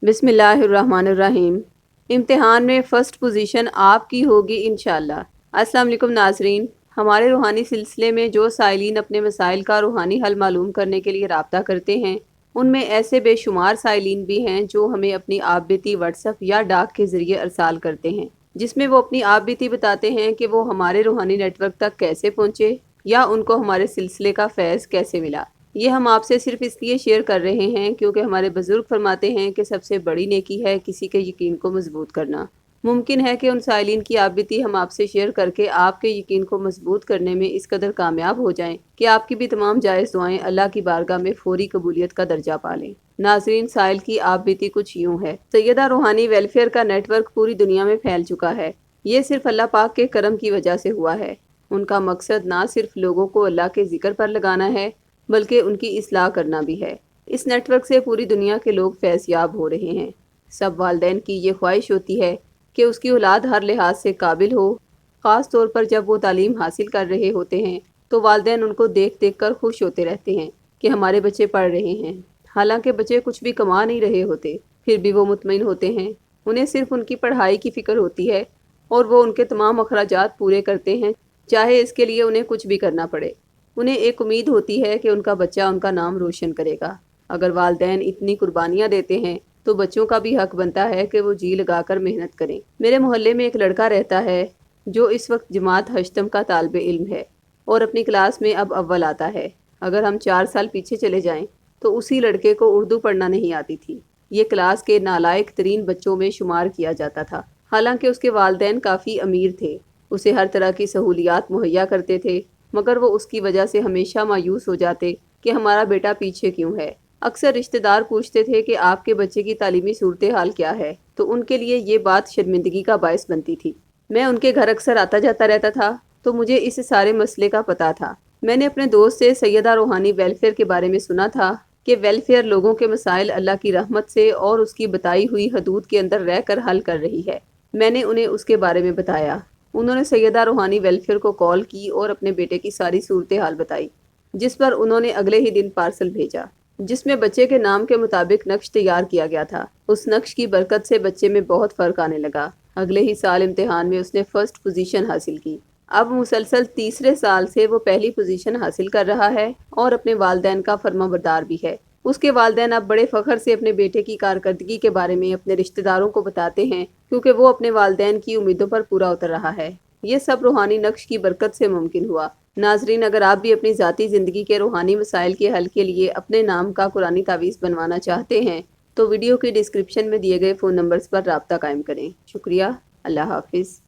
बिस्मिल्लाहिर्रहमानिर्रहीम। इम्तिहान में फ़र्स्ट पोजीशन आपकी होगी इंशाअल्लाह। अस्सलाम वालेकुम नाज़रीन, हमारे रूहानी सिलसिले में जो साइलीन अपने मसाइल का रूहानी हल मालूम करने के लिए राब्ता करते हैं, उनमें ऐसे बेशुमार साइलीन भी हैं जो हमें अपनी आप बीती व्हाट्सएप या डाक के ज़रिए अरसाल करते हैं, जिसमें वो अपनी आप बीती बताते हैं कि वो हमारे रूहानी नेटवर्क तक कैसे पहुँचे या उनको हमारे सिलसिले का फैज़ कैसे मिला। ये हम आपसे सिर्फ इसलिए शेयर कर रहे हैं क्योंकि हमारे बुज़ुर्ग फरमाते हैं कि सबसे बड़ी नेकी है किसी के यकीन को मजबूत करना। मुमकिन है कि उन साइलिन की आप बीती हम आपसे शेयर करके आपके यकीन को मजबूत करने में इस कदर कामयाब हो जाएं कि आपकी भी तमाम जायज़ दुआएं अल्लाह की बारगाह में फौरी कबूलियत का दर्जा पा लें। नाजरीन, साइल की आप बीती कुछ यूँ है। सैयदा रूहानी वेलफेयर का नेटवर्क पूरी दुनिया में फैल चुका है। ये सिर्फ अल्लाह पाक के करम की वजह से हुआ है। उनका मकसद ना सिर्फ लोगों को अल्लाह के जिक्र पर लगाना है बल्कि उनकी इस्लाह करना भी है। इस नेटवर्क से पूरी दुनिया के लोग फैज़याब हो रहे हैं। सब वालदैन की ये ख्वाहिश होती है कि उसकी औलाद हर लिहाज से काबिल हो। ख़ास तौर पर जब वो तालीम हासिल कर रहे होते हैं तो वालदैन उनको देख देख कर खुश होते रहते हैं कि हमारे बच्चे पढ़ रहे हैं। हालांकि बच्चे कुछ भी कमा नहीं रहे होते, फिर भी वो मुतमईन होते हैं। उन्हें सिर्फ उनकी पढ़ाई की फ़िक्र होती है और वो उनके तमाम अखराजात पूरे करते हैं, चाहे इसके लिए उन्हें कुछ भी करना पड़े। उन्हें एक उम्मीद होती है कि उनका बच्चा उनका नाम रोशन करेगा। अगर वालदैन इतनी कुर्बानियाँ देते हैं तो बच्चों का भी हक बनता है कि वो जी लगाकर मेहनत करें। मेरे मोहल्ले में एक लड़का रहता है जो इस वक्त जमात हश्तम का तालिब इल्म है और अपनी क्लास में अब अव्वल आता है। अगर हम 4 साल पीछे चले जाएं तो उसी लड़के को उर्दू पढ़ना नहीं आती थी। ये क्लास के नालायक तरीन बच्चों में शुमार किया जाता था। हालांकि उसके वालदैन काफ़ी अमीर थे, उसे हर तरह की सहूलियात मुहैया करते थे, मगर वो उसकी वजह से हमेशा मायूस हो जाते कि हमारा बेटा पीछे क्यों है। अक्सर रिश्तेदार पूछते थे कि आपके बच्चे की तालीमी सूरत हाल क्या है, तो उनके लिए ये बात शर्मिंदगी का बायस बनती थी। मैं उनके घर अक्सर आता जाता रहता था, तो मुझे इस सारे मसले का पता था। मैंने अपने दोस्त से सैयदा रूहानी वेलफेयर के बारे में सुना था कि वेलफेयर लोगों के मसाइल अल्लाह की रहमत से और उसकी बताई हुई हदूद के अंदर रहकर हल कर रही है। मैंने उन्हें उसके बारे में बताया। उन्होंने सैयदा रूहानी वेलफेयर को कॉल की और अपने बेटे की सारी सूरत हाल बताई, जिस पर उन्होंने अगले ही दिन पार्सल भेजा, जिसमें बच्चे के नाम के मुताबिक नक्श तैयार किया गया था। उस नक्श की बरकत से बच्चे में बहुत फ़र्क आने लगा। अगले ही साल इम्तिहान में उसने फ़र्स्ट पोजीशन हासिल की। अब मुसलसल तीसरे साल से वो पहली पोजीशन हासिल कर रहा है और अपने वालदैन का फर्माबरदार भी है। उसके वालदैन अब बड़े फ़ख्र से अपने बेटे की कारकर्दगी के बारे में अपने रिश्तेदारों को बताते हैं, क्योंकि वो अपने वालदैन की उम्मीदों पर पूरा उतर रहा है। ये सब रूहानी नक्श की बरकत से मुमकिन हुआ। नाजरीन, अगर आप भी अपनी ज़ाती ज़िंदगी के रूहानी मसाइल के हल के लिए अपने नाम का कुरानी तावीज़ बनवाना चाहते हैं तो वीडियो की डिस्क्रिप्शन में दिए गए फ़ोन नंबर्स पर रब्ता कायम करें। शुक्रिया। अल्लाह हाफिज़।